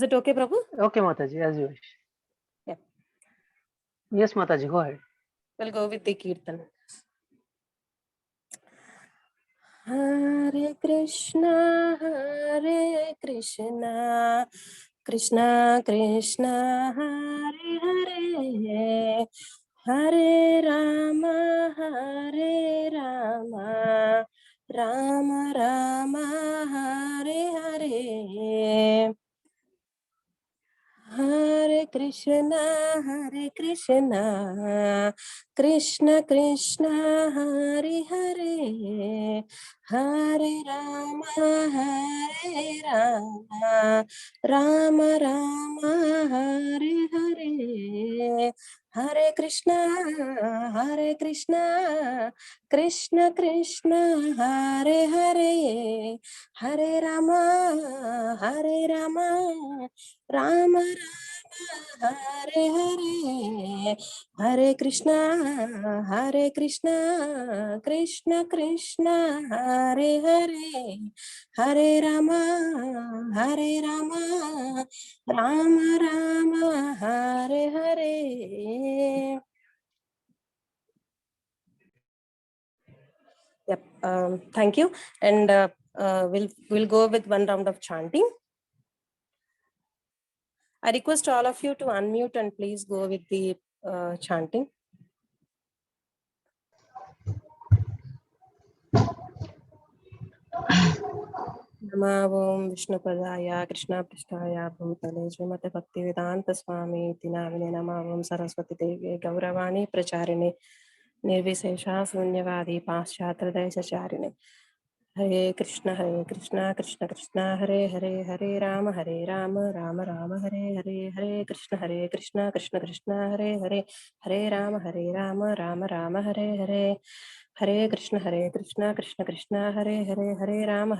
Is it okay, Prabhu? Okay, Mataji, as you wish. Yeah. Yes, Mataji, go ahead. We'll go with the Kirtan. Hare Krishna, Krishna Krishna, Hare Hare, Hare Rama, Rama Rama, Hare Hare. Hare Krishna, Krishna Krishna, Hare Hare, Hare Rama, Rama Rama, Hare Hare. Hare Krishna, Krishna Krishna, Hare Hare, Hare Rama, Rama Rama, Hare Hare, Hare Krishna, Krishna Krishna, Hare Hare, Hare Rama, Rama Rama, Hare Hare. Yep. Thank you. And we'll go with one round of chanting. I request all of you to unmute and please go with the chanting. Namo Vishnupadaya Krishna Prasthaya Bhutale Srimate Bhaktivedanta Swami Tinamine Namo Saraswati Devi Gauravani Pracharine Nirvisesha Sunyavadi Paschatradesacharine. Hare Krishna, Krishna Krishna, Hare Hare, Hare Rama, Rama Rama, Hare Hare, Hare Krishna, Krishna Krishna, Hare Hare, Hare Rama, Rama Rama, Hare Hare. Hare Krishna, Krishna Krishna, Hare Hare, Hare Rama,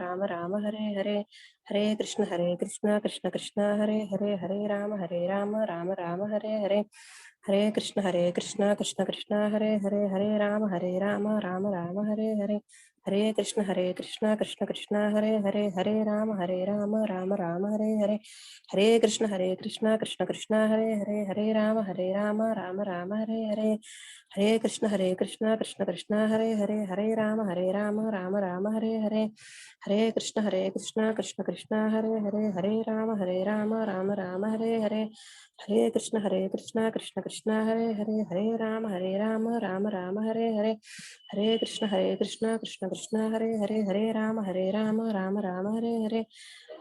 Rama Rama, Hare Hare. Hare Krishna, Krishna Krishna, Hare Hare, Hare Rama, Rama Rama, Hare Hare. Hare Krishna, Krishna Krishna, Hare Hare, Hare Rama, Rama Rama, Hare Hare. Hare Krishna, Krishna Krishna, Hare Hare, Hare Rama, Rama Rama, Hare Hare. Hare Krishna, Krishna Krishna, Hare Hare, Hare Rama, Rama Rama, Hare Hare. Hare Krishna, Krishna Krishna, Hare Hare, Hare Rama, Rama Rama, Hare Hare. Hare Krishna, Krishna Krishna, Hare Hare, Hare Rama, Rama Rama, Hare Hare. Hare Krishna, Krishna Krishna, Hare Hare, Hare Rama, Rama Rama, Hare Hare.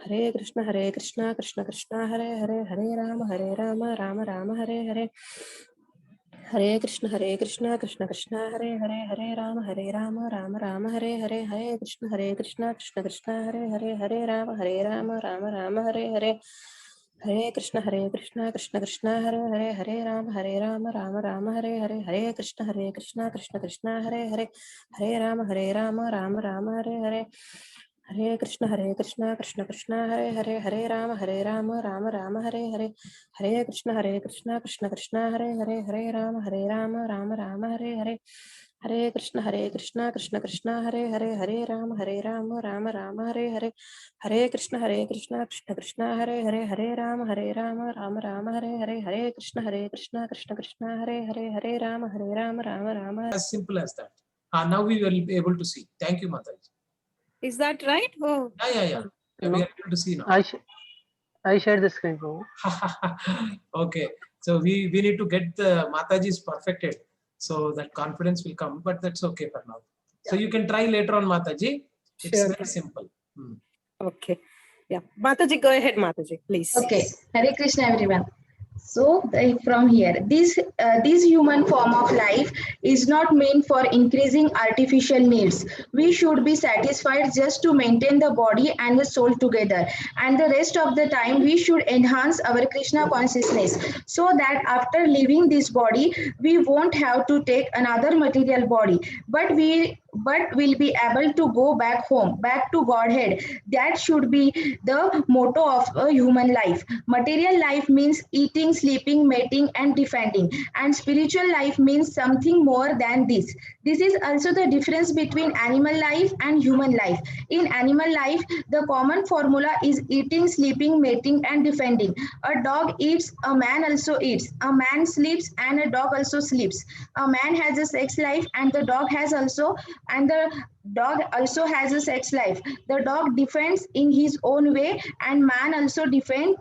Hare Krishna, Krishna Krishna, Hare Hare, Hare Rama, Rama Rama, Hare Hare. Hare Krishna, Krishna Krishna, Hare Hare, Hare Rama, Rama Rama, Hare Hare. Hare Krishna, Krishna Krishna, Hare Hare, Hare Rama, Rama Rama, Hare Hare. Hare Krishna, Krishna Krishna, Hare Hare, Hare Rama, Rama Rama, Hare Hare. Hare Krishna, Krishna Krishna, Hare Hare, Hare Rama, Rama Rama, Hare Hare. Hare Krishna, Krishna Hare Hare, Hare Rama, Rama Rama, Hare Hare. Hare Krishna, Krishna Krishna, Hare Hare, Hare Rama, Rama Rama, Hare Hare. Hare Krishna, Krishna Hare Hare, Hare Rama, Rama Rama, Hare Hare. Hare Krishna, Krishna Hare Hare, Hare Rama, Rama Rama, Hare Hare. Hare Krishna, Krishna Hare Hare, Hare Rama, Rama Rama, Hare Hare. Hare Krishna, Krishna Hare Hare, Hare Rama, Rama Rama. As simple as that. Now we will be able to see. Thank you, Mataji. Is that right? Oh. Yeah. We are able to see now. I shared the screen, bro. Okay. So we need to get the Mataji's perfected. So that confidence will come, but that's okay for now. So you can try later on, Mataji. It's very simple. Okay. Yeah. Mataji, go ahead, Mataji, please. Okay. Hare Krishna, everyone. So from here, this human form of life is not meant for increasing artificial needs. We should be satisfied just to maintain the body and the soul together, and the rest of the time we should enhance our Krishna consciousness, so that after leaving this body we won't have to take another material body, but will be able to go back home, back to Godhead. That should be the motto of a human life. Material life means eating, sleeping, mating, and defending. And spiritual life means something more than this. This is also the difference between animal life and human life. In animal life, the common formula is eating, sleeping, mating, and defending. A dog eats, a man also eats. A man sleeps, and a dog also sleeps. A man has a sex life, and the dog also has a sex life. The dog defends in his own way, and man also defends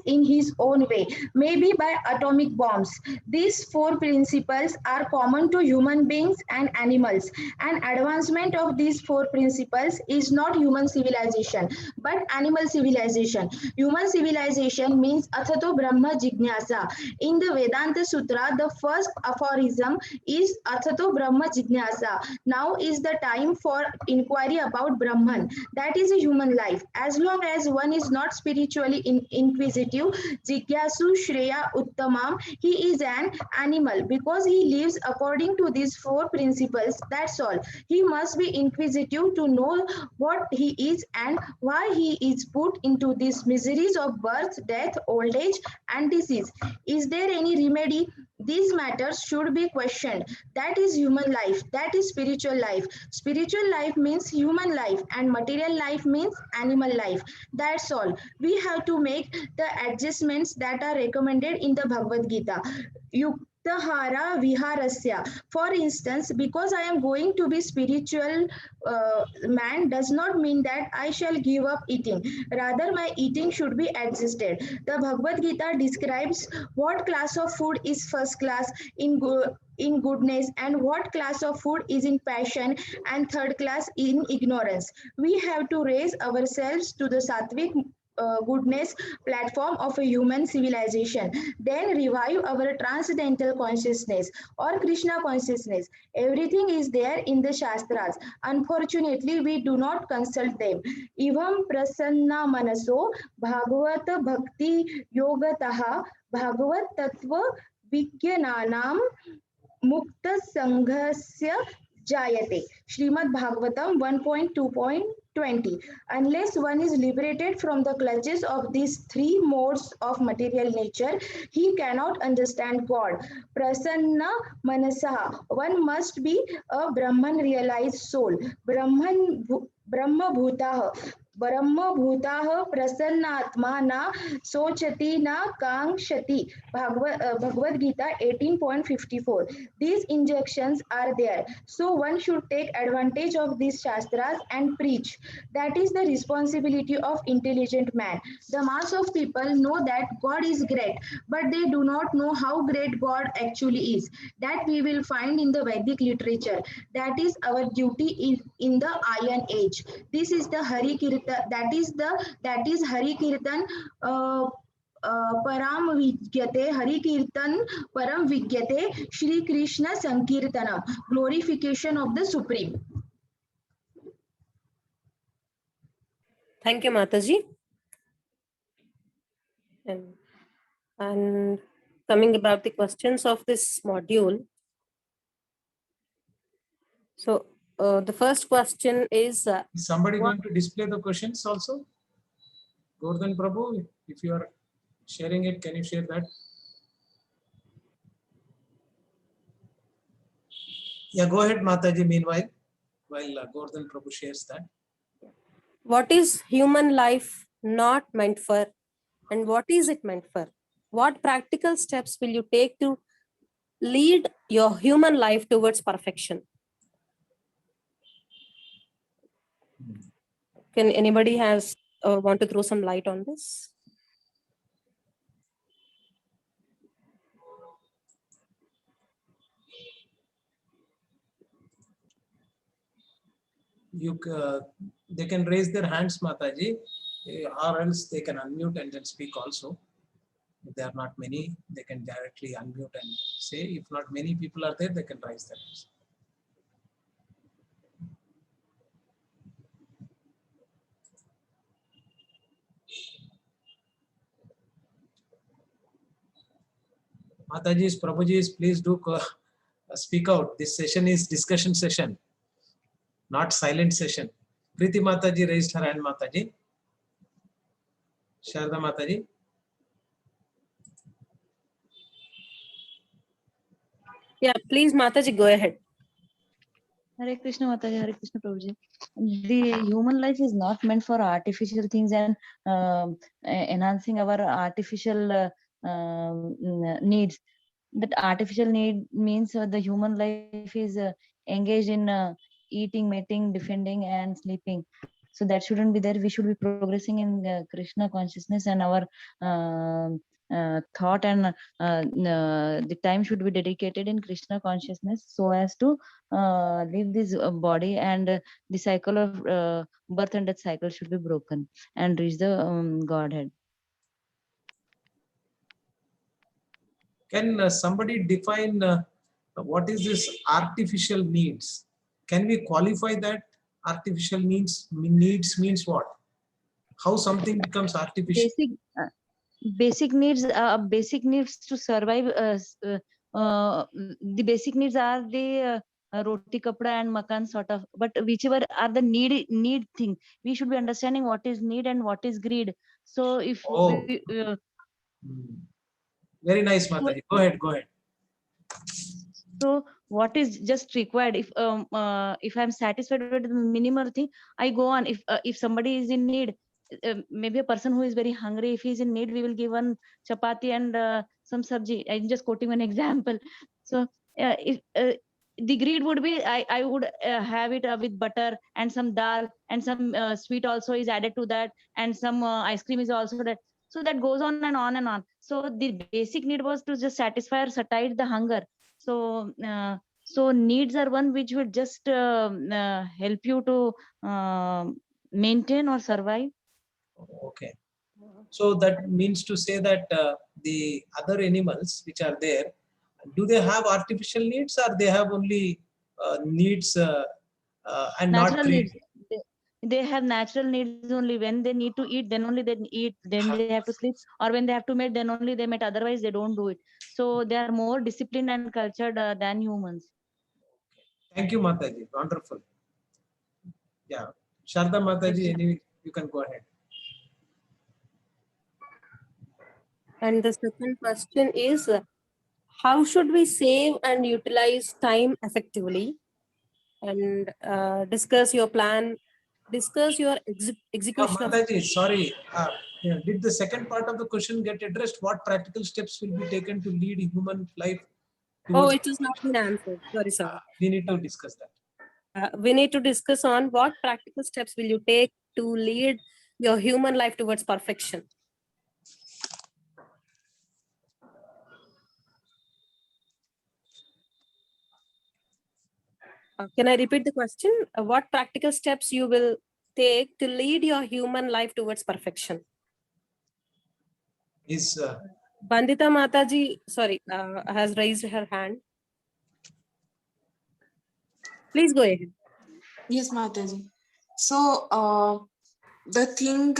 in his own way, maybe by atomic bombs. These four principles are common to human beings and animals. An advancement of these four principles is not human civilization, but animal civilization. Human civilization means Athato Brahma Jignasa. In the Vedanta Sutra, the first aphorism is Athato Brahma Jignasa. Now is the time for inquiry about Brahman. That is a human life. As long as one is not spiritually inquisitive, Jigyasu Shreya Uttamam, he is an animal because he lives according to these four principles. That's all. He must be inquisitive to know what he is and why he is put into these miseries of birth, death, old age, and disease. Is there any remedy? These matters should be questioned. That is human life. That is spiritual life. Spiritual life means human life, and material life means animal life. That's all. We have to make the adjustments that are recommended in the Bhagavad Gita. Yuktahara Viharasya. For instance, because I am going to be spiritual man does not mean that I shall give up eating. Rather, my eating should be adjusted. The Bhagavad Gita describes what class of food is first class in goodness and what class of food is in passion and third class in ignorance. We have to raise ourselves to the sattvic goodness platform of a human civilization, then revive our transcendental consciousness or Krishna consciousness. Everything is there in the Shastras. Unfortunately, we do not consult them. Evam prasanna manaso bhagavat bhakti yogataha bhagavat tattva विज्ञानानां मुक्त संघस्य jayate. Srimad Bhagavatam 1.2.20. Unless one is liberated from the clutches of these three modes of material nature, he cannot understand God. Prasanna Manasaha. One must be a Brahman realized soul. Brahma Bhutah. Brahma Bhutah Prasannatma na Sochati na Kangshati. Bhagavad Gita 18.54. These injunctions are there. So one should take advantage of these Shastras and preach. That is the responsibility of intelligent man. The mass of people know that God is great, but they do not know how great God actually is. That we will find in the Vedic literature. That is our duty in the Iron Age. This is the Hari Kirtan. That is Hari Kirtan. Param Vigyate, Hari Kirtan, Param Vigyate, Shri Krishna Sankirtanam, glorification of the Supreme. Thank you, Mataji. And coming about the questions of this module. So the first question is... Is somebody going to display the questions also? Gordhan Prabhu, if you are sharing it, can you share that? Yeah, go ahead, Mataji, meanwhile, while Gordhan Prabhu shares that. What is human life not meant for, and what is it meant for? What practical steps will you take to lead your human life towards perfection? Can anybody want to throw some light on this? They can raise their hands, Mataji, or else they can unmute and then speak also. If there are not many, they can directly unmute and say. If not many people are there, they can raise their hands. Mataji's, Prabhuji's, please do speak out. This session is discussion session, not silent session. Preeti Mataji raised her hand, Mataji. Sharda Mataji. Yeah, please, Mataji, go ahead. Hare Krishna Mataji, Hare Krishna Prabhuji. The human life is not meant for artificial things and enhancing our artificial needs. That artificial need means the human life is engaged in eating, mating, defending, and sleeping. So that shouldn't be there. We should be progressing in Krishna consciousness, and our thought and the time should be dedicated in Krishna consciousness, so as to leave this body, and the cycle of birth and death cycle should be broken and reach the Godhead. Can somebody define what is this artificial needs? Can we qualify that? Artificial needs means what? How something becomes artificial? Basic needs to survive. The basic needs are the roti, kapda, and makan sort of. But whichever are the need thing, we should be understanding what is need and what is greed. So if Oh. Very nice, Mataji. Go ahead. So what is just required? If I'm satisfied with the minimal thing, I go on. If somebody is in need, maybe a person who is very hungry, if he's in need, we will give one chapati and some sabji. I'm just quoting an example. So if the greed would be, I would have it with butter and some dal and some sweet also is added to that, and some ice cream is also that. So that goes on and on and on. So the basic need was to just satisfy or satiate the hunger. So so needs are one which will just help you to maintain or survive. Okay. So that means to say that the other animals which are there, do they have artificial needs, or they have only needs and Natural not greed? needs. They have natural needs only. When they need to eat, then only they eat. Then they have to sleep, or when they have to mate, then only they mate. Otherwise, they don't do it. So they are more disciplined and cultured than humans. Thank you, Mataji. Wonderful. Yeah, Sharda Mataji, anyway, you can go ahead. And the second question is, how should we save and utilize time effectively? And discuss your plan, discuss your execution of. Mataji, sorry. Did the second part of the question get addressed? What practical steps will be taken to lead human life? Oh, it has not been answered. Sorry, sorry. We need to discuss that. We need to discuss on what practical steps will you take to lead your human life towards perfection. Can I repeat the question? What practical steps you will take to lead your human life towards perfection? Is Bandita Mataji, sorry, has raised her hand. Please go ahead. Yes, Mataji. So the thing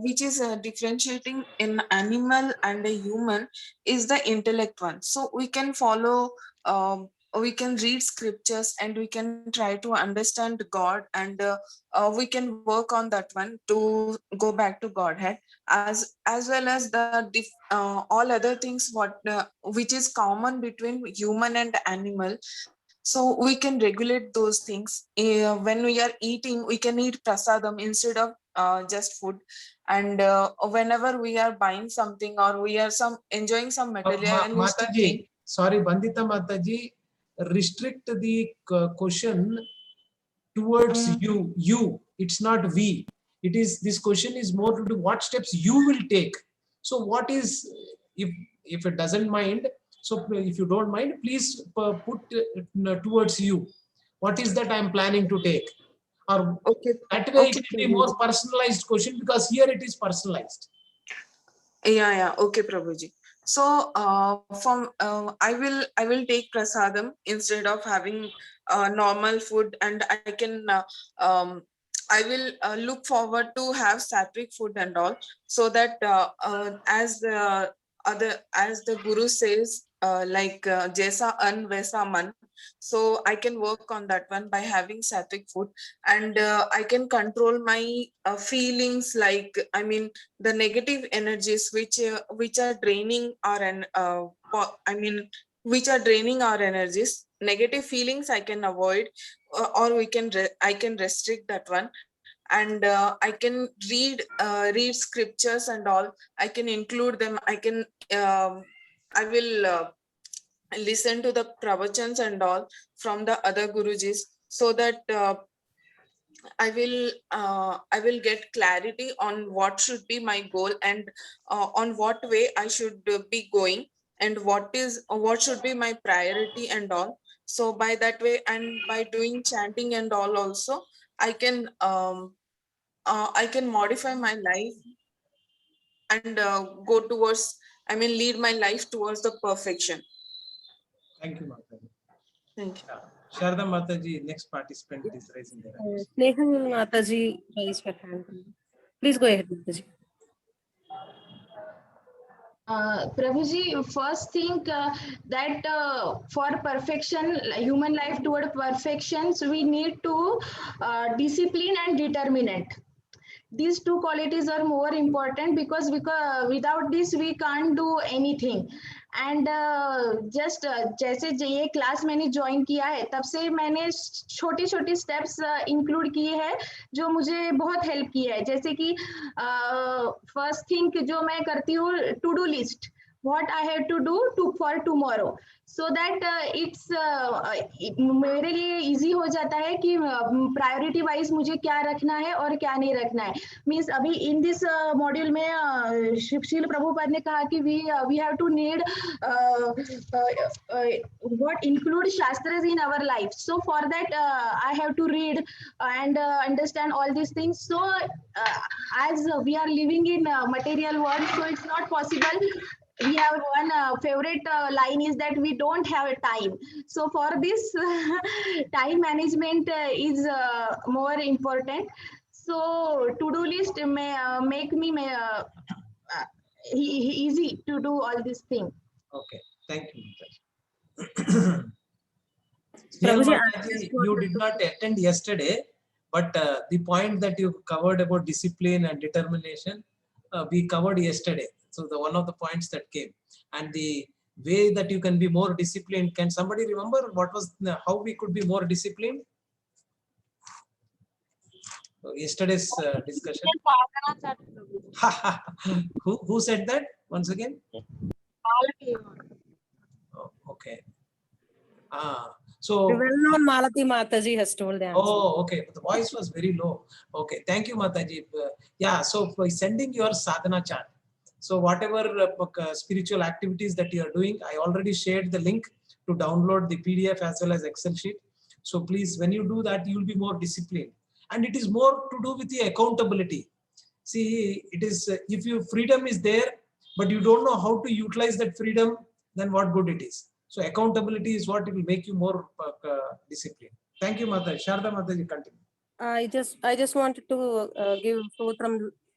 which is differentiating in animal and a human is the intellect one. So we can follow, we can read scriptures, and we can try to understand God, and we can work on that one to go back to Godhead, as well as the all other things what which is common between human and animal. So we can regulate those things. When we are eating, we can eat prasadam instead of just food. And whenever we are buying something, or we are enjoying some materialistic thing. Mataji, sorry, Bandita Mataji, restrict the question towards you. It's not we. It is, this question is more to do what steps you will take. So what is, if it doesn't mind, so if you don't mind, please put towards you. What is that I am planning to take? Or okay, that way okay, it will be more personalized question, because here it is personalized. Yeah. Okay, Prabhuji. So I will take prasadam instead of having normal food, and I can I will look forward to have sattvic food and all, so that as the Guru says, like Jaisa an Vaisa man. So I can work on that one by having sattvic food, and I can control my feelings, like, I mean, the negative energies which are draining our which are draining our energies. negative feelings I can avoid, or I can restrict that one. And I can read scriptures and all. I can include them. I will listen to the pravachans and all from the other gurujis, so that I will get clarity on what should be my goal, and on what way I should be going, and what should be my priority and all. So by that way, and by doing chanting and all also, I can modify my life and go towards, I mean, lead my life towards the perfection. Thank you, Mataji. Thank you. Sharda Mataji, next participant is raising their hand. Snehal Mataji raised her hand. Please go ahead, Mataji. Prabhuji, first thing that for perfection, human life toward perfection, so we need to discipline and determinant. These two qualities are more important, because without this we can't do anything. And just जैसे ये class मैंने join किया है, तब से मैंने छोटी छोटी स्टेप्स इंक्लूड किए हैं जो मुझे बहुत हेल्प किया है. जैसे कि फर्स्ट थिंग जो मैं करती हूँ, to do list, what I have to do for tomorrow, so that it's मेरे लिए easy हो जाता है कि priority wise मुझे क्या रखना है और क्या नहीं रखना है. Means अभी in this module में श्रील प्रभुपाद ने कहा कि we have to need what include shastras in our life. So for that I have to read and understand all these things. So as we are living in material world, so it's not possible. We have one favorite line is that we don't have a time. So for this time management is more important. So to-do list make me easy to do all these things. Okay, thank you, Mataji. Snehal Prabhuji, Mataji, you did not attend yesterday, but the point that you covered about discipline and determination, we covered yesterday. So the one of the points that came, and the way that you can be more disciplined. Can somebody remember what was how we could be more disciplined? Yesterday's discussion. Who said that once again? Oh, okay. So the well-known Malati Mataji has told the answer. oh, okay. The voice was very low. Okay, thank you, Mataji. Yeah, so by sending your sadhana chart, so whatever spiritual activities that you are doing, I already shared the link to download the PDF as well as Excel sheet. So please, when you do that, you will be more disciplined. And it is more to do with the accountability. See, it is, if your freedom is there, but you don't know how to utilize that freedom, then what good it is. So accountability is what it will make you more disciplined. Thank you, Mataji. Sharda Mataji, continue. I just wanted to give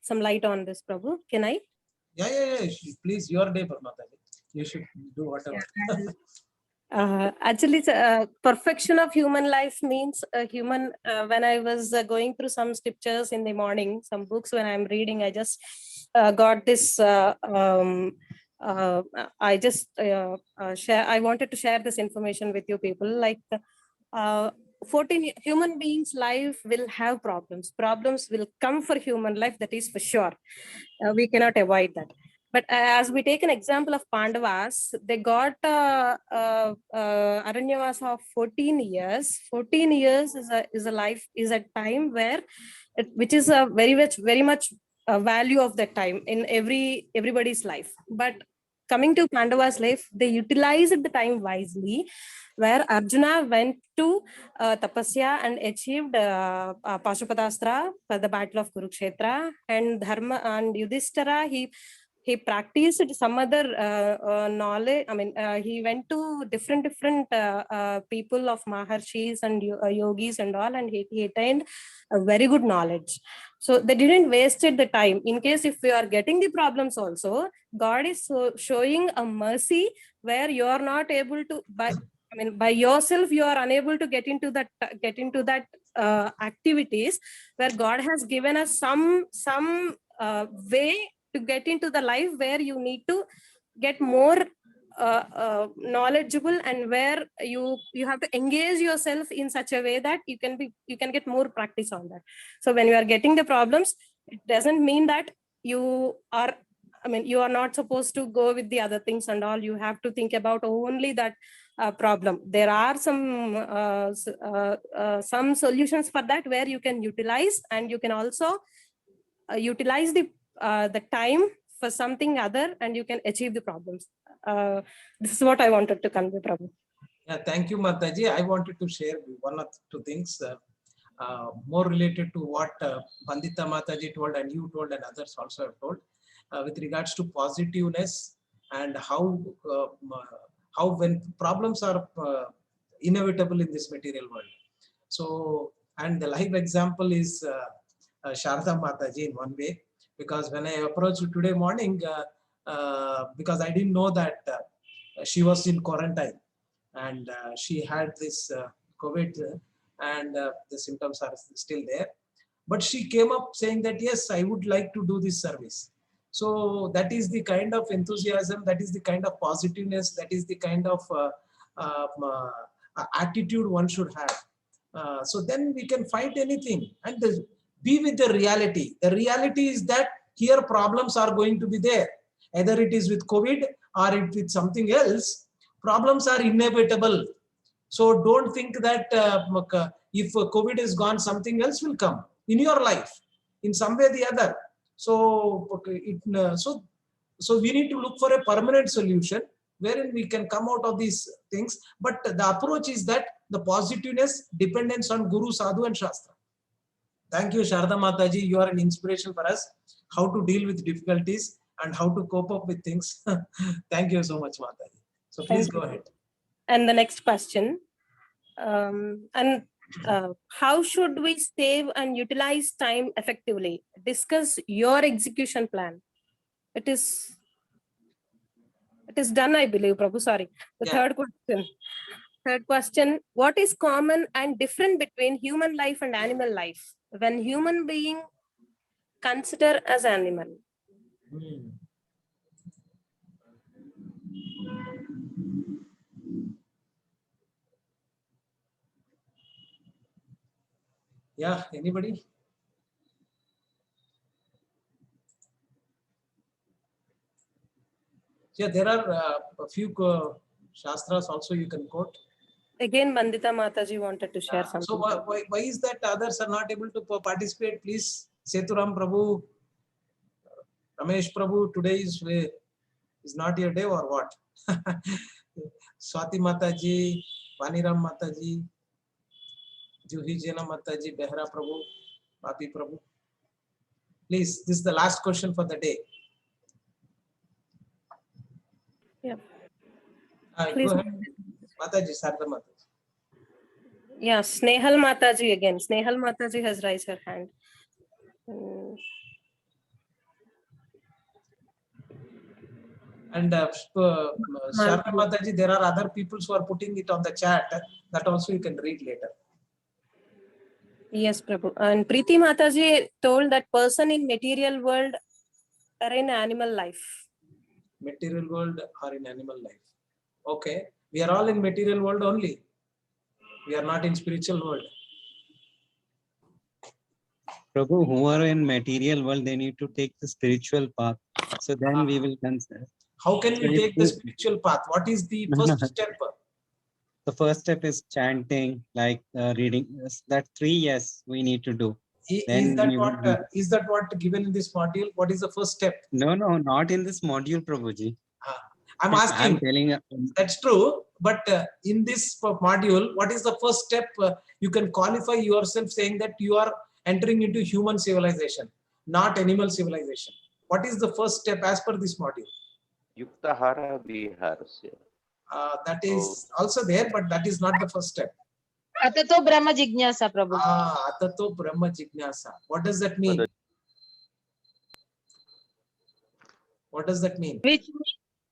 some light on this, Prabhu. Can I? Yeah. Please, your day, Mataji. You should do whatever. Actually, perfection of human life means human. When I was going through some scriptures in the morning, some books when I'm reading, I just got this. I just I wanted to share this information with you people. Like 14 human beings' life will have problems. Problems will come for human life. That is for sure. We cannot avoid that. But as we take an example of Pandavas, they got Aranyavasa of 14 years. 14 years is a life, is a time where, which is a very much value of that time in everybody's life. But coming to Pandava's life, they utilized the time wisely, where Arjuna went to Tapasya and achieved Pashupatastra for the battle of Kurukshetra, and Dharma and Yudhishthira, he practiced some other knowledge. I mean, he went to different people of Maharshis and yogis and all, and he attained a very good knowledge. So they didn't wasted the time. In case if we are getting the problems also, God is showing a mercy where you are not able to, by yourself, you are unable to get into that activities, where God has given us some way to get into the life where you need to get more knowledgeable, and where you have to engage yourself in such a way that you can get more practice on that. So when you are getting the problems, it doesn't mean that you are, I mean, you are not supposed to go with the other things and all. You have to think about only that problem. There are some solutions for that where you can utilize, and you can also utilize the time for something other, and you can achieve the problems. This is what I wanted to convey, Prabhu. Yeah, thank you, Mataji. I wanted to share one or two things more related to what Bandita Mataji told and you told and others also have told with regards to positiveness and how when problems are inevitable in this material world. So, and the live example is Sharda Mataji in one way, because when I approached today morning, because I didn't know that she was in quarantine and she had this COVID and the symptoms are still there. But she came up saying that, yes, I would like to do this service. So that is the kind of enthusiasm, that is the kind of positiveness, that is the kind of attitude one should have. So then we can fight anything and be with the reality. The reality is that here problems are going to be there. Either it is with COVID or it with something else, problems are inevitable. So don't think that if COVID is gone, something else will come in your life in some way or the other. So, so we need to look for a permanent solution wherein we can come out of these things. But the approach is that the positiveness, dependence on Guru, Sadhu and Shastra. Thank you, Sharda Mataji. You are an inspiration for us, how to deal with difficulties and how to cope up with things. Thank you so much, Mataji. So please go ahead. And the next question, how should we save and utilize time effectively? Discuss your execution plan. It is done, I believe, Prabhu. Sorry. The third question, what is common and different between human life and animal life when human being consider as animal? Yeah, anybody? Yeah, there are a few Shastras also you can quote. Again, Bandita Mataji wanted to share something. So why is that others are not able to participate? Please, Seturam Prabhu, Ramesh Prabhu, today is not your day or what? Swati Mataji, Vaniram Mataji, Juhi Jena Mataji, Behra Prabhu, Papi Prabhu. Please, this is the last question for the day. Yeah. Go ahead. Mataji, Sarda Mataji. Yeah, Snehal Mataji again. Snehal Mataji has raised her hand. And Sharda Mataji, there are other people who are putting it on the chat. That also you can read later. Yes, Prabhu. And Preeti Mataji told that person in material world or in animal life. Material world or in animal life. Okay. We are all in material world only. We are not in spiritual world. Prabhu, who are in material world, they need to take the spiritual path. So then we will consider. How can we take the spiritual path? What is the first step? The first step is chanting, like reading. That 3, yes, we need to do. Is that what given in this module? What is the first step? No, not in this module, Prabhuji. I'm asking. I'm telling. That's true. But in this module, what is the first step? You can qualify yourself saying that you are entering into human civilization, not animal civilization. What is the first step as per this module? Yuktahara viharasya. That is also there, but that is not the first step. Atato Brahma Jignasa, Prabhu. Atato Brahma Jignasa. What does that mean? What does that mean?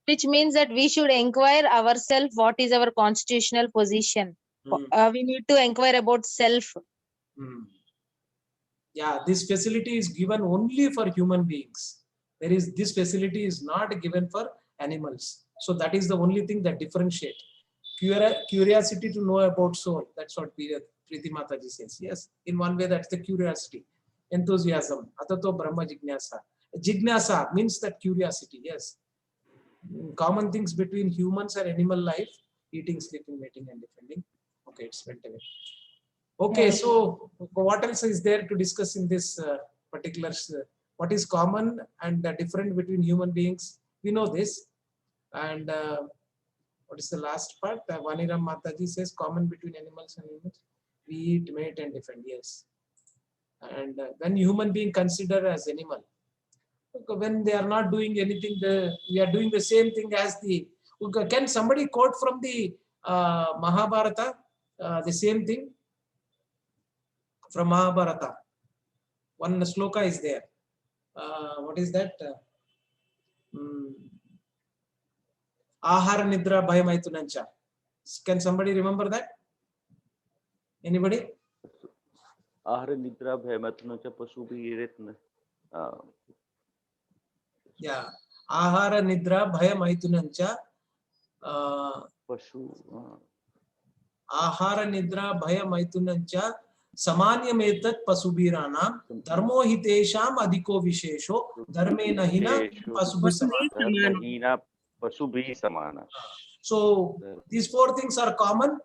Which means that we should inquire ourselves what is our constitutional position. We need to inquire about self. Yeah, this facility is given only for human beings. This facility is not given for animals. So that is the only thing that differentiate. Curiosity to know about soul. That's what Preeti Mataji says. Yes, in one way that's the curiosity. Enthusiasm. Atato Brahma Jignasa. Jignasa means that curiosity. Yes. Common things between humans and animal life: eating, sleeping, mating, and defending. Okay, it's went away. Okay, so what else is there to discuss in this particular? What is common and different between human beings? We know this. And what is the last part? Vaniram Mataji says common between animals and humans: we eat, mate, and defend. Yes. And when human being consider as animal, when they are not doing anything, we are doing the same thing as the. Can somebody quote from the Mahabharata the same thing from Mahabharata? One sloka is there. What is that? Ahara Nidra Bhayamaitunancha. Can somebody remember that? Anybody? Ahara Nidra Bhayamaitunancha Pasubhiretna. Yeah. Ahara Nidra Bhayamaitunancha. Ahara Nidra Bhayamaitunancha. Samanyametat Pasubhiranam. Dharmo Hitesham Adhiko Vishesho. Dharme Nahina Pasubhisamana. So these four things are common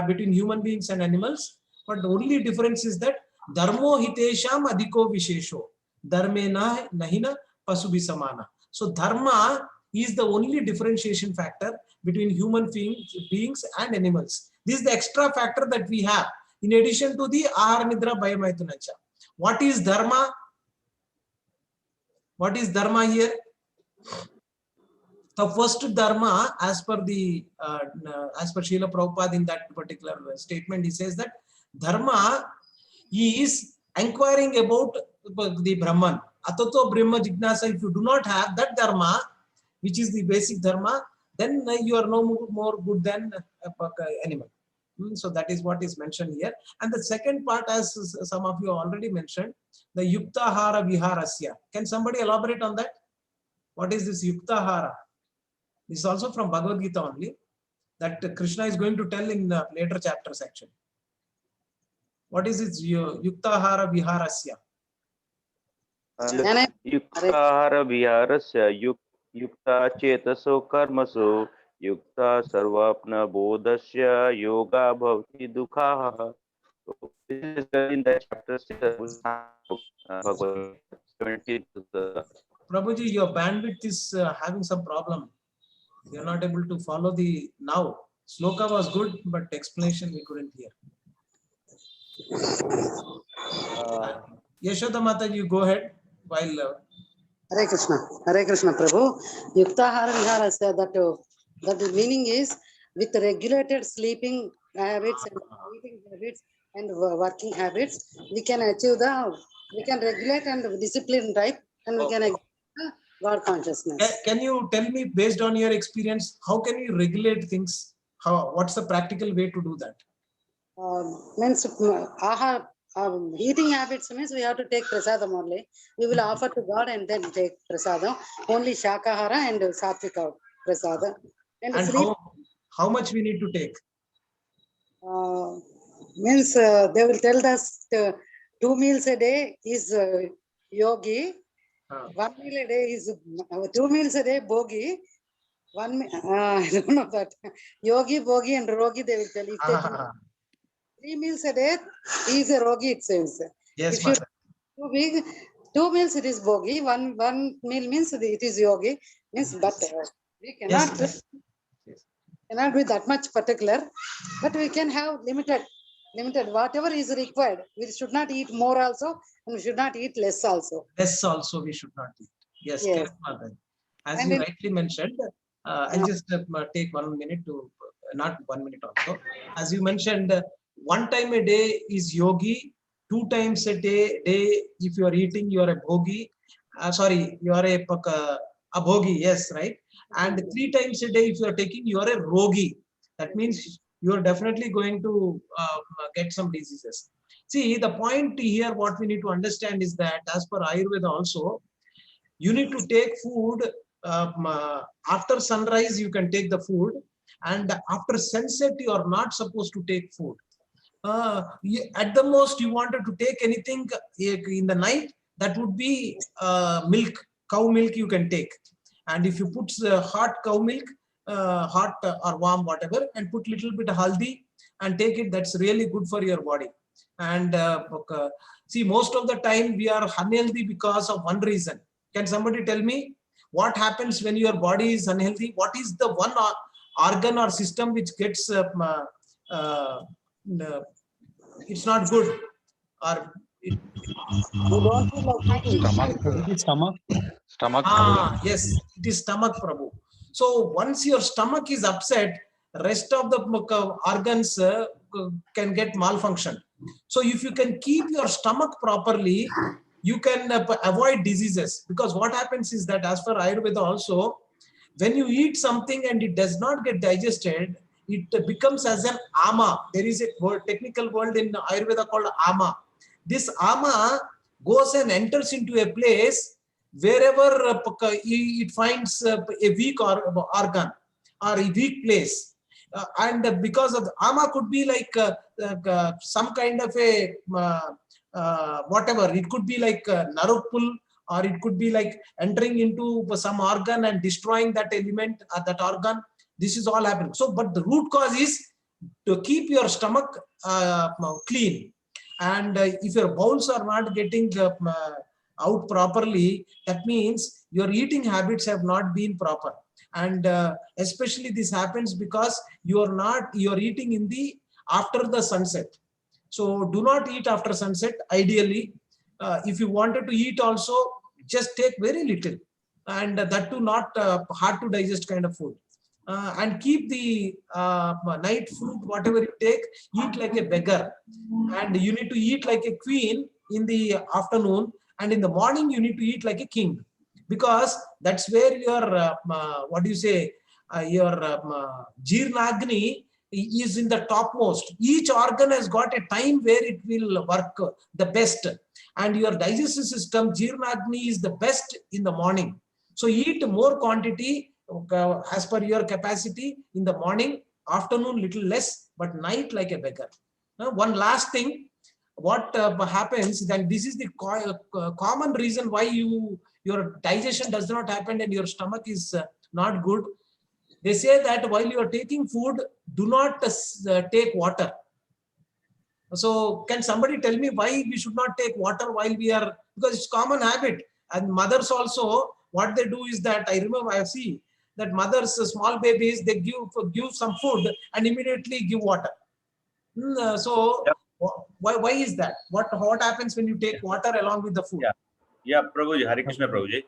between human beings and animals, but the only difference is that dharmo hitesham adhiko vishesho, dharme nahina pasubhi samana. So dharma is the only differentiation factor between human beings and animals. This is the extra factor that we have in addition to the ahara nidra bhayamaitunancha. What is dharma? What is dharma here? The first dharma, as per Srila Prabhupada in that particular statement, he says that dharma is inquiring about the Brahman. Atato Brahma Jignasa. If you do not have that dharma, which is the basic dharma, then you are no more good than an animal. So that is what is mentioned here. And the second part, as some of you already mentioned, the Yuktahara Viharasya. Can somebody elaborate on that? What is this Yuktahara? This is also from Bhagavad Gita only, that Krishna is going to tell in later chapters actually. What is it? Yuktahara Viharasya. Yuktahara Viharasya Yukta Chetaso Karmaso Yukta Sarvapna Bodhasya Yoga Bhavati Dukhaha. This is in the chapter 17. Prabhuji, your bandwidth is having some problem. You are not able to follow the now. Sloka was good, but explanation we couldn't hear. Yashoda Mata, you go ahead while. Hare Krishna, Prabhu. Yuktahara Viharasya, that the meaning is with regulated sleeping habits and eating habits and working habits, we can regulate and discipline, right? And we can achieve God consciousness. Can you tell me, based on your experience, how can you regulate things? What's the practical way to do that? Means eating habits means we have to take prasadam only. We will offer to God and then take prasadam. Only shakahara and satvika prasadam. And how much we need to take? Means they will tell us 2 meals a day is yogi. 1 meal a day is 2 meals a day bogi. I don't know that. Yogi, bogi, and rogi, they will tell. If they do 3 meals a day is a rogi, it says. Yes, if you too big, 2 meals it is bogi. One meal means it is yogi. Means, but we cannot. Yes. Cannot be that much particular, but we can have limited whatever is required. We should not eat more also, and we should not eat less also. Less also we should not eat. Yes. As and you rightly mentioned, I'll just take 1 minute to, not 1 minute also. As you mentioned, 1 time a day is yogi, 2 times a day, if you are eating, you are a bhogi. You are a bhogi, yes, right? And 3 times a day, if you are taking, you are a rogi. That means you are definitely going to get some diseases. See, the point here, what we need to understand is that as per Ayurveda also, you need to take food after sunrise you can take the food, and after sunset you are not supposed to take food. At the most you wanted to take anything in the night, that would be milk, cow milk you can take. And if you put hot cow milk, hot or warm, whatever, and put little bit of haldi and take it, that's really good for your body. And see, most of the time we are unhealthy because of one reason. Can somebody tell me what happens when your body is unhealthy? What is the one organ or system which gets it's not good, or it, Stomach. yes, it is stomach, Prabhu. So once your stomach is upset, rest of the organs can get malfunction. So if you can keep your stomach properly, you can avoid diseases. Because what happens is that, as per Ayurveda also, when you eat something and it does not get digested, it becomes as an ama. There is a technical word in Ayurveda called ama. This ama goes and enters into a place wherever it finds a weak organ or a weak place. And because of the ama could be like some kind of a whatever, it could be like narupul, or it could be like entering into some organ and destroying that element or that organ. This is all happening. So, but the root cause is to keep your stomach clean. And if your bowels are not getting out properly, that means your eating habits have not been proper. And especially this happens because you're eating in the after the sunset. So do not eat after sunset. Ideally, if you wanted to eat also, just take very little, and that too not hard to digest kind of food. And keep the night food, whatever you take, eat like a beggar. And you need to eat like a queen in the afternoon, and in the morning you need to eat like a king, because that's where your what do you say, your Jirnagni is in the topmost. Each organ has got a time where it will work the best, and your digestive system, Jirnagni, is the best in the morning. So eat more quantity as per your capacity in the morning, afternoon little less, but night like a beggar. One last thing, what happens, then this is the common reason why your digestion does not happen and your stomach is not good. They say that while you are taking food, do not take water. So can somebody tell me why we should not take water while we are, because it's common habit. And mothers also, what they do is that, I remember I see that mothers, small babies, they give some food and immediately give water. So why is that? What happens when you take water along with the food? Yeah, Prabhuji, Hare Krishna, Prabhuji.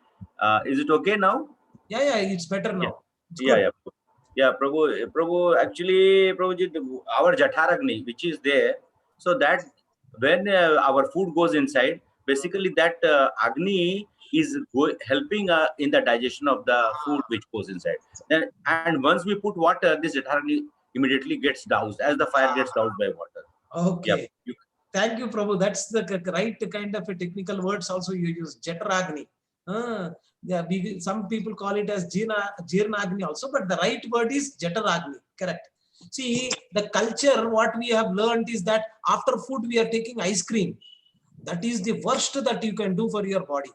Is it okay now? Yeah, it's better now. Yeah, Prabhu, actually, Prabhuji, our Jatharagni, which is there, so that when our food goes inside, basically that Agni is helping in the digestion of the food which goes inside. And once we put water, this Jatharagni immediately gets doused, as the fire gets doused by water. Okay. Yep. Thank you, Prabhu. That's the right kind of a technical words also you use, Jataragni. Yeah, some people call it as Jirnagni also, but the right word is Jataragni. Correct. See, the culture, what we have learned is that after food we are taking ice cream. That is the worst that you can do for your body,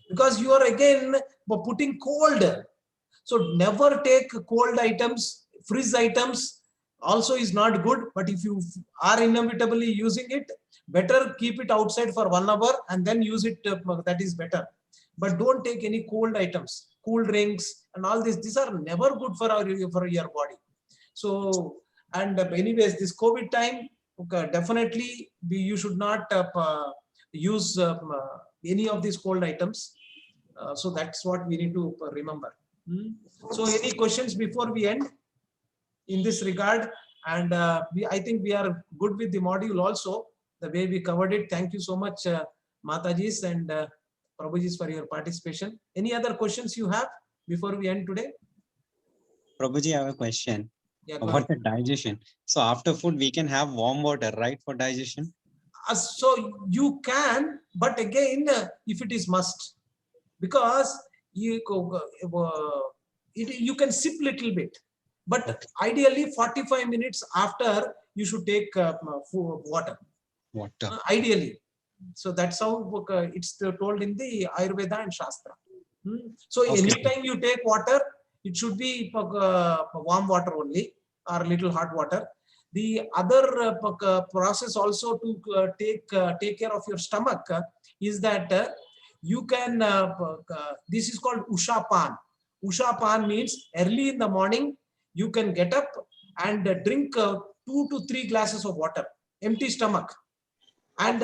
because you are again putting cold. So never take cold items. Freeze items also is not good, but if you are inevitably using it, better keep it outside for 1 hour and then use it. That is better. But don't take any cold items, cool drinks and all this. These are never good for your body. So, and anyways, this COVID time, definitely you should not use any of these cold items. So that's what we need to remember. So any questions before we end in this regard? And I think we are good with the module also, the way we covered it. Thank you so much, Matajis and Prabhujis, for your participation. Any other questions you have before we end today? Prabhuji, I have a question. Yeah, about the digestion. So after food, we can have warm water, right, for digestion? So you can, but again, if it is must, because you you can sip little bit, but ideally 45 minutes after you should take water. Ideally. So that's how it's told in the Ayurveda and Shastra. So anytime you take water, it should be warm water only or little hot water. The other process also to take care of your stomach is that you can, this is called Usha Pan. Usha Pan means early in the morning, you can get up and drink 2 to 3 glasses of water, empty stomach. And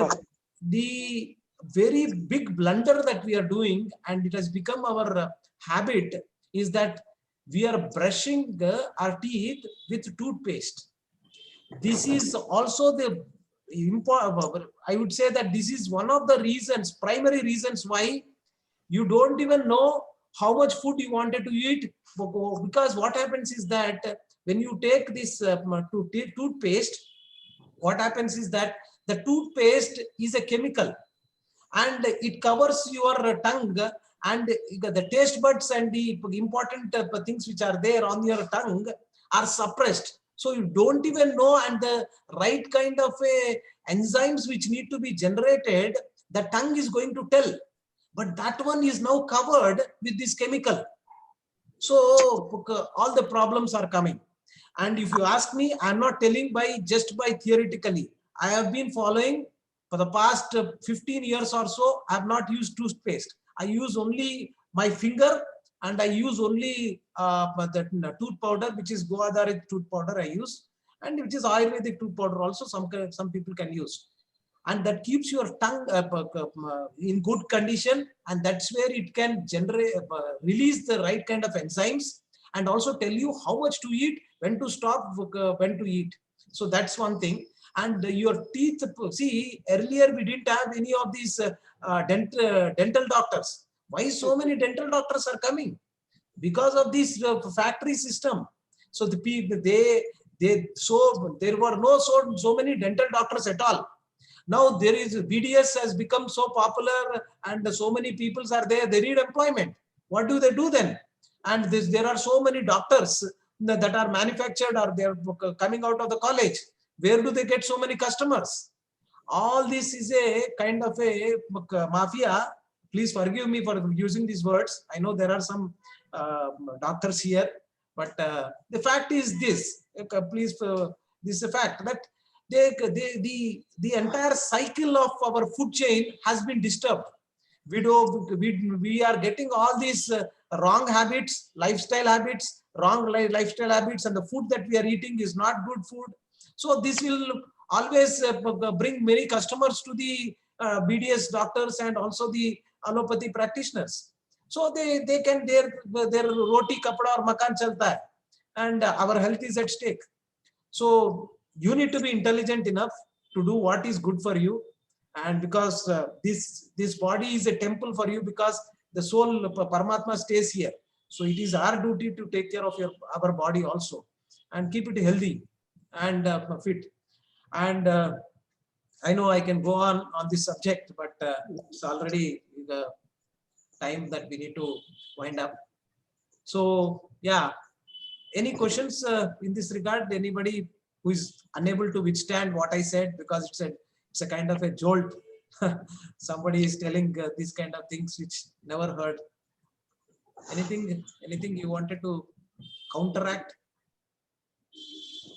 the very big blunder that we are doing, and it has become our habit, is that we are brushing our teeth with toothpaste. This is also the important, I would say that this is one of the reasons, primary reasons why you don't even know how much food you wanted to eat, because what happens is that when you take this toothpaste, what happens is that the toothpaste is a chemical and it covers your tongue, and the taste buds and the important things which are there on your tongue are suppressed. So you don't even know, and the right kind of enzymes which need to be generated, the tongue is going to tell. But that one is now covered with this chemical. So all the problems are coming. And if you ask me, I'm not telling just by theoretically. I have been following for the past 15 years or so. I have not used toothpaste. I use only my finger, and I use only the tooth powder, which is Goadarit tooth powder I use, and which is Ayurvedic tooth powder also some people can use. And that keeps your tongue in good condition, and that's where it can generate, release the right kind of enzymes, and also tell you how much to eat, when to stop, when to eat. So that's one thing. And your teeth, see, earlier we didn't have any of these dental doctors. Why so many dental doctors are coming? Because of this factory system. So the people, there were no so many dental doctors at all. Now there is BDS has become so popular, and so many people are there. They need employment. What do they do then? And there are so many doctors that are manufactured, or they are coming out of the college. Where do they get so many customers? All this is a kind of a mafia. Please forgive me for using these words. I know there are some doctors here, but the fact is this. Please, this is a fact that the entire cycle of our food chain has been disturbed. We are getting all these wrong habits, lifestyle habits, lifestyle habits, and the food that we are eating is not good food. So this will always bring many customers to the BDS doctors and also the allopathy practitioners. So they can, their roti, kapda or makan chalta hai, and our health is at stake. So you need to be intelligent enough to do what is good for you. And because this body is a temple for you, because the soul Paramatma stays here. So it is our duty to take care of our body also, and keep it healthy and fit. And I know I can go on this subject, but it's already the time that we need to wind up. So yeah, any questions in this regard? Anybody who is unable to withstand what I said, because it's a kind of a jolt. Somebody is telling these kind of things which never heard. Anything you wanted to counteract?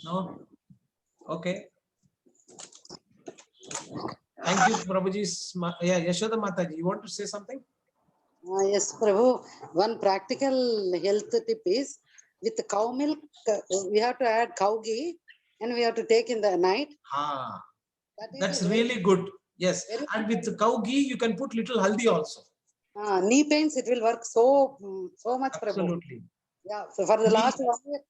No? Okay. Thank you, Prabhuji. Yeah, Yashoda Mataji, you want to say something? Yes, Prabhu. One practical health tip is, with cow milk, we have to add cow ghee, and we have to take in the night. That's really good. Yes, and with cow ghee, you can put little haldi also. Knee pains, it will work so much, Prabhu. Absolutely. Yeah, so for the last 1 year.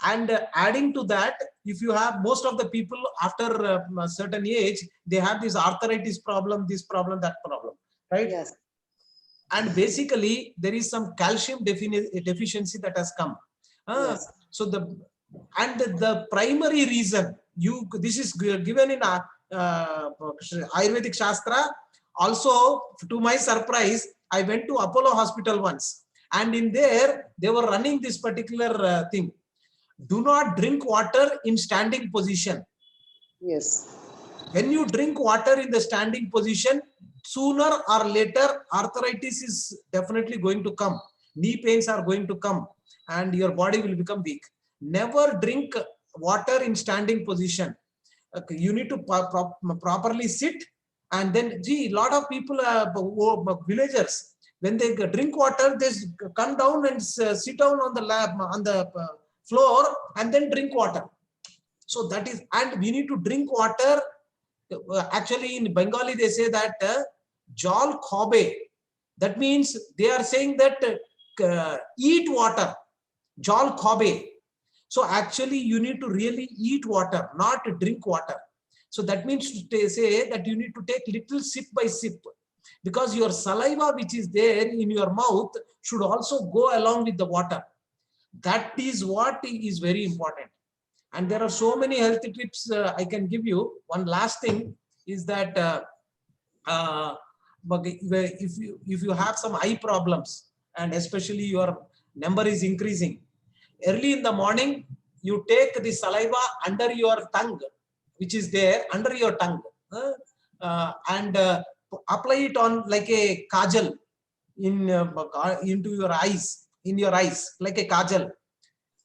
And adding to that, if you have, most of the people after a certain age, they have this arthritis problem, this problem, that problem, right? Yes. And basically, there is some calcium deficiency that has come. Yes. So the primary reason, this is given in Ayurvedic Shastra. Also, to my surprise, I went to Apollo Hospital once. And in there, they were running this particular thing. Do not drink water in standing position. Yes. When you drink water in the standing position, sooner or later, arthritis is definitely going to come. Knee pains are going to come and your body will become weak. Never drink water in standing position. You need to properly sit, and then see, a lot of people, villagers, when they drink water, they come down and sit down on the lap, on the floor, and then drink water. So that is, and we need to drink water. Actually, in Bengali, they say that jal khobe. That means they are saying that eat water, jal khobe. So actually, you need to really eat water, not drink water. So that means to say that you need to take little sip by sip, because your saliva which is there in your mouth should also go along with the water. That is what is very important. And there are so many health tips I can give you. One last thing is that if you have some eye problems, and especially your number is increasing, early in the morning, you take the saliva under your tongue, which is there under your tongue, and apply it on like a kajal into your eyes, like a kajal.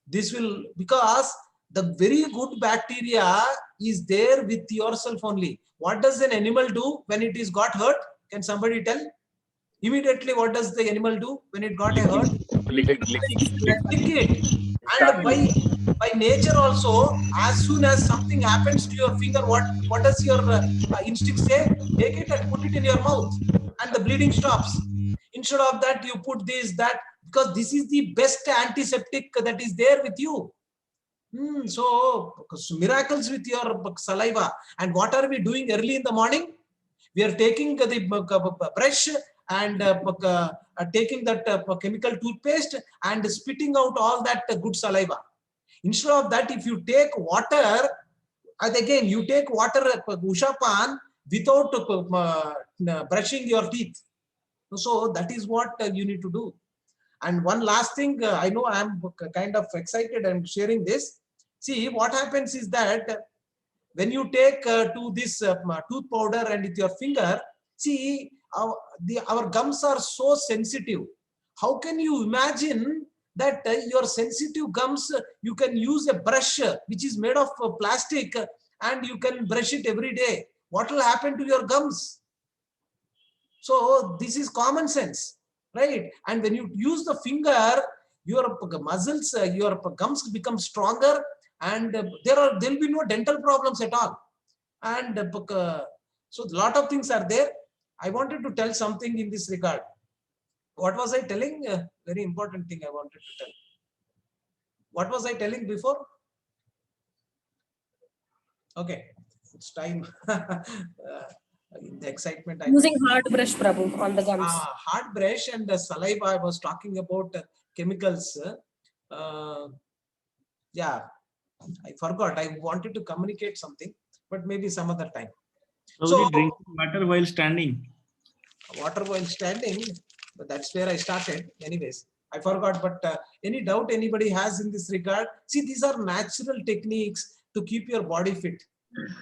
This will, because the very good bacteria is there with yourself only. What does an animal do when it is got hurt? Can somebody tell? Immediately, what does the animal do when it got a hurt? Lick it. And by nature also, as soon as something happens to your finger, what does your instinct say? Take it and put it in your mouth, and the bleeding stops. Instead of that, you put this, that, because this is the best antiseptic that is there with you. So miracles with your saliva. And what are we doing early in the morning? We are taking the brush and taking that chemical toothpaste and spitting out all that good saliva. Instead of that, if you take water, and again you take water, ushapan, without brushing your teeth. So that is what you need to do. And one last thing, I know I am kind of excited and sharing this. See, what happens is that when you take to this tooth powder and with your finger, see, our gums are so sensitive. How can you imagine that your sensitive gums, you can use a brush which is made of plastic and you can brush it every day? What will happen to your gums? So this is common sense, right? And when you use the finger, your muscles, your gums become stronger, and there will be no dental problems at all. And so a lot of things are there. I wanted to tell something in this regard. What was I telling? Very important thing I wanted to tell. What was I telling before? Okay, it's time. In the excitement, using hard brush, Prabhu, on the gums. Hard brush and the saliva. I was talking about chemicals. Yeah, I forgot. I wanted to communicate something, but maybe some other time. So drinking water while standing. Water while standing, but that's where I started. Anyways, I forgot. But any doubt anybody has in this regard? See, these are natural techniques to keep your body fit.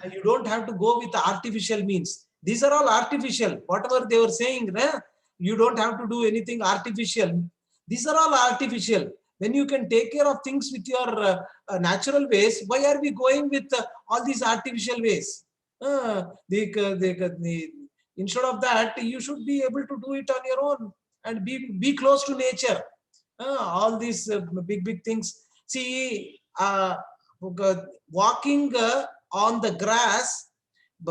And you don't have to go with artificial means. These are all artificial. Whatever they were saying, you don't have to do anything artificial. These are all artificial. When you can take care of things with your natural ways, why are we going with all these artificial ways? Instead of that, you should be able to do it on your own and be close to nature. All these big things. See, walking on the grass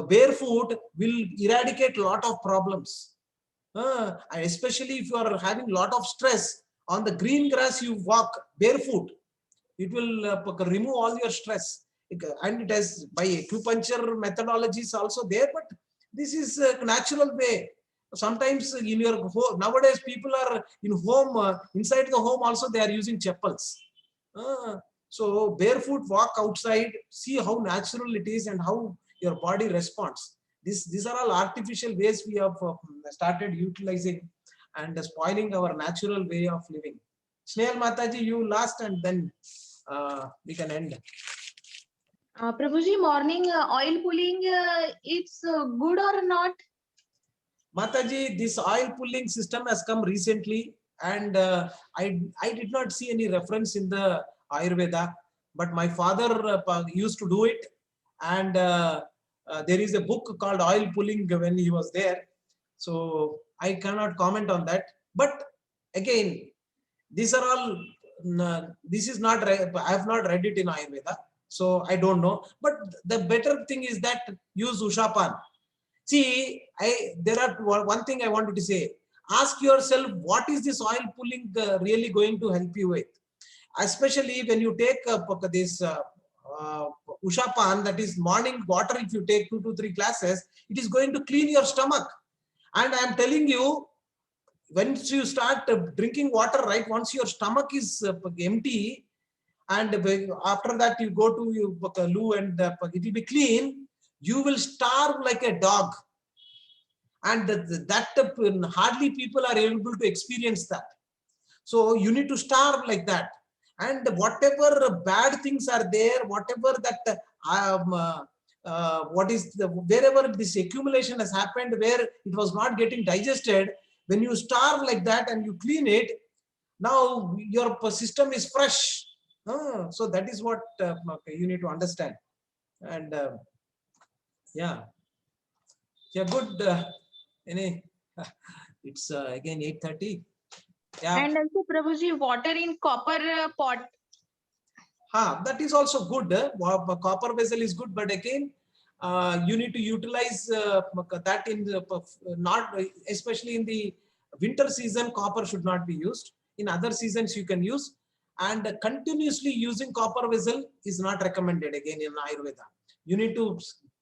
barefoot will eradicate a lot of problems. And especially if you are having a lot of stress, on the green grass you walk barefoot, it will remove all your stress. And it has, by acupuncture methodologies also there, but this is a natural way. Sometimes in your home, nowadays people are in home, inside the home also they are using chappals. So barefoot walk outside, see how natural it is and how your body responds. These are all artificial ways we have started utilizing. and spoiling our natural way of living. Snehal Mataji, you last, and then we can end. Prabhuji, morning oil pulling, it's good or not? Mataji, this oil pulling system has come recently, and I did not see any reference in the Ayurveda, but my father used to do it, and there is a book called Oil Pulling when he was there, so I cannot comment on that. But again, these are all, this is not, I have not read it in Ayurveda, so I don't know. But the better thing is that use Ushapan. See, there are one thing I wanted to say. Ask yourself, what is this oil pulling really going to help you with? Especially when you take this Ushapan, that is morning water, if you take 2 to 3 glasses, it is going to clean your stomach. And I am telling you, once you start drinking water, right, once your stomach is empty, and after that you go to your loo and it will be clean, you will starve like a dog. And that hardly people are able to experience that. So you need to starve like that. And whatever bad things are there, whatever that wherever this accumulation has happened, where it was not getting digested, when you starve like that and you clean it, now your system is fresh. So that is what you need to understand. And yeah, good. It's again 8:30. Yeah. And also, Prabhuji, water in copper pot. That is also good. Copper vessel is good, but again, you need to utilize that in the, not especially in the winter season. Copper should not be used. In other seasons, you can use. And continuously using copper vessel is not recommended again in Ayurveda. You need to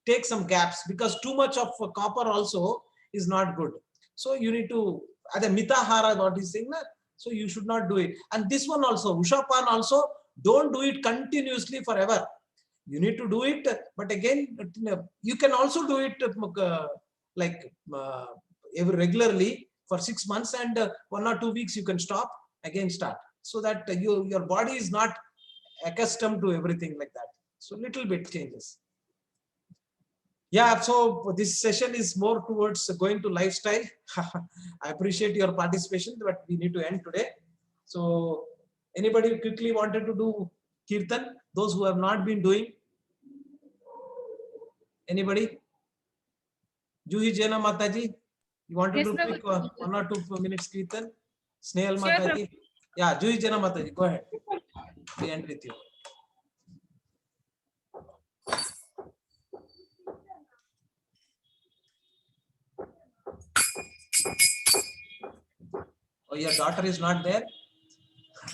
take some gaps, because too much of copper also is not good. So you need to, the mitahara, what is saying that, so you should not do it. And this one also, Ushapan also, don't do it continuously forever. You need to do it, but again, you can also do it every regularly for 6 months, and 1 or 2 weeks you can stop, again start, so that your body is not accustomed to everything like that. So little bit changes. Yeah, so this session is more towards going to lifestyle. I appreciate your participation, but we need to end today. So anybody quickly wanted to do Kirtan? Those who have not been doing? Anybody? Juhi Jena Mataji, you want to do quick 1 or 2 minutes Kirtan? Snehal Mataji? Yeah, Juhi Jena Mataji, go ahead. We end with you. Oh, your daughter is not there?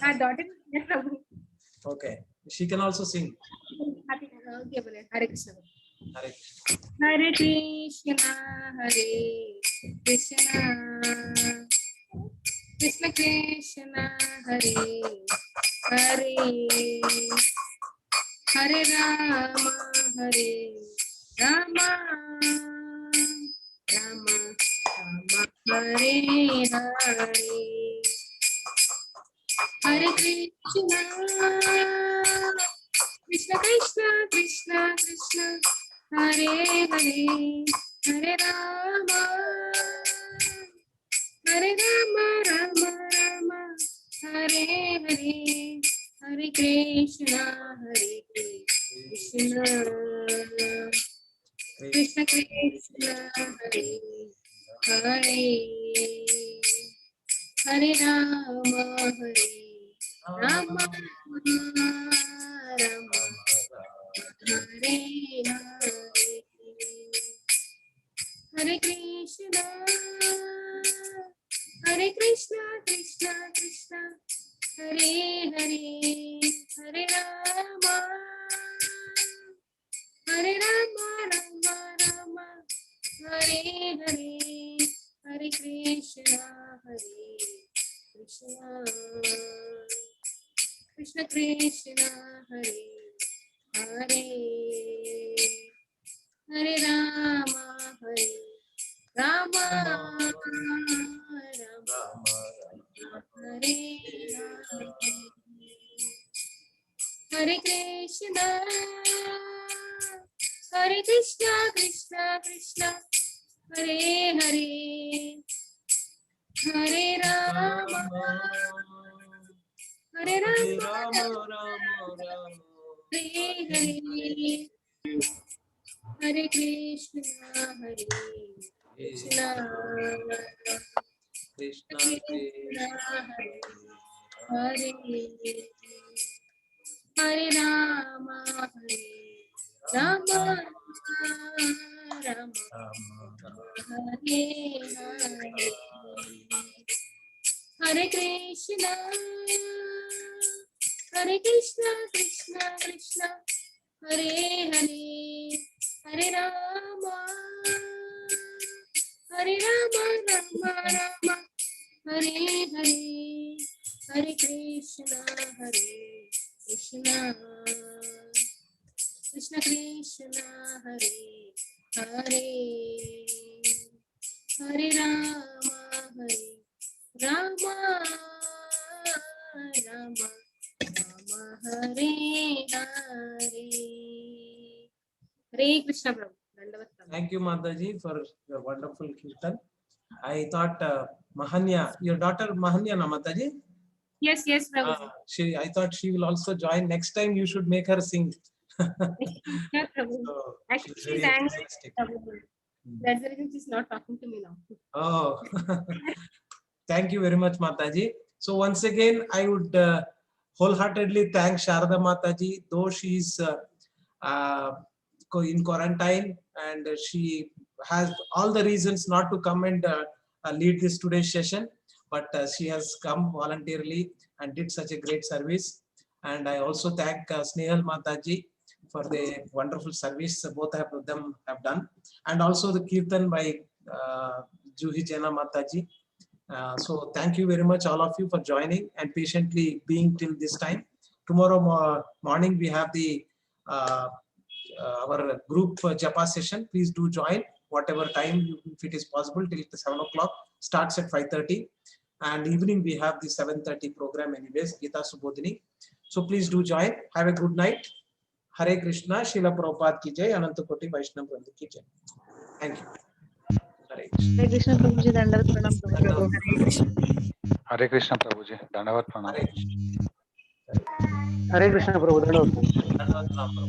My daughter is there. Okay. She can also sing. Hare Krishna. Hare Hare Krishna, Hare Krishna, Krishna Krishna, Hare Hare, Hare Rama, Hare Rama, Rama Rama, Hare Hare, Hare Krishna, Krishna Krishna, Krishna Krishna, Hare Hare, Hare Rama, Hare Rama, Rama Rama, Hare Hare, Hare Krishna, Hare Krishna, Krishna Krishna, Hare Hare, Hare Rama, Hare Rama, Rama Hare Hare, Hare Krishna, Hare Krishna, Krishna Krishna, Hare Hare, Hare Rama, Hare Rama, Rama Rama, Hare Hare, Hare Krishna, Hare Krishna, Krishna Krishna, Hare Hare, Hare Rama, Hare Rama, Rama Hare Krishna, Hare Krishna, Krishna Krishna, Hare Hare, Hare Rama, Hare Rama, Hare Hare, Hare Krishna, Hare Krishna, Krishna Krishna Hare Hare Rama, Hare Rama, Rama Hare Hare, Hare Krishna, Hare Krishna, Krishna Krishna, Hare Hare, Hare Rama, Hare Rama, Rama Rama, Hare Hare, Hare Krishna, Krishna Krishna, Hare Hare, Hare Rama, Rama Rama, Rama Hare Hare. Hare Krishna Prabhu. Dandavat Prabhu. Thank you, Mataji, for your wonderful kirtan. I thought Mahanya, your daughter Mahanya, na Mataji? Yes, yes, Prabhu. I thought she will also join. Next time you should make her sing. Yeah, Prabhu. So, Actually, she's very she's angry. enthusiastic. Prabhu. That's the reason she's not talking to me now. Oh, thank you very much, Mataji. So once again, I would wholeheartedly thank Sharada Mataji, though she's in quarantine and she has all the reasons not to come and lead this today's session, but she has come voluntarily and did such a great service. And I also thank Snehal Mataji for the wonderful service both of them have done, and also the kirtan by Juhi Jana Mataji. So thank you very much all of you for joining and patiently being till this time. Tomorrow morning we have the our group Japa session. Please do join whatever time if it is possible till 7 o'clock. Starts at 5:30, and evening we have the 7:30 program anyways, Gita Subodhini. So please do join. Have a good night. Hare Krishna, Srila Prabhupada ki jai, Ananta Koti Vaishnava Vrinda ki jai. Thank you. Hare Krishna. Hare Krishna Prabhuji, Dandavat Pranam Prabhuji. Hare Krishna Prabhuji, Dandavat Pranam. Hare Krishna Prabhu. Dandavat Pranam.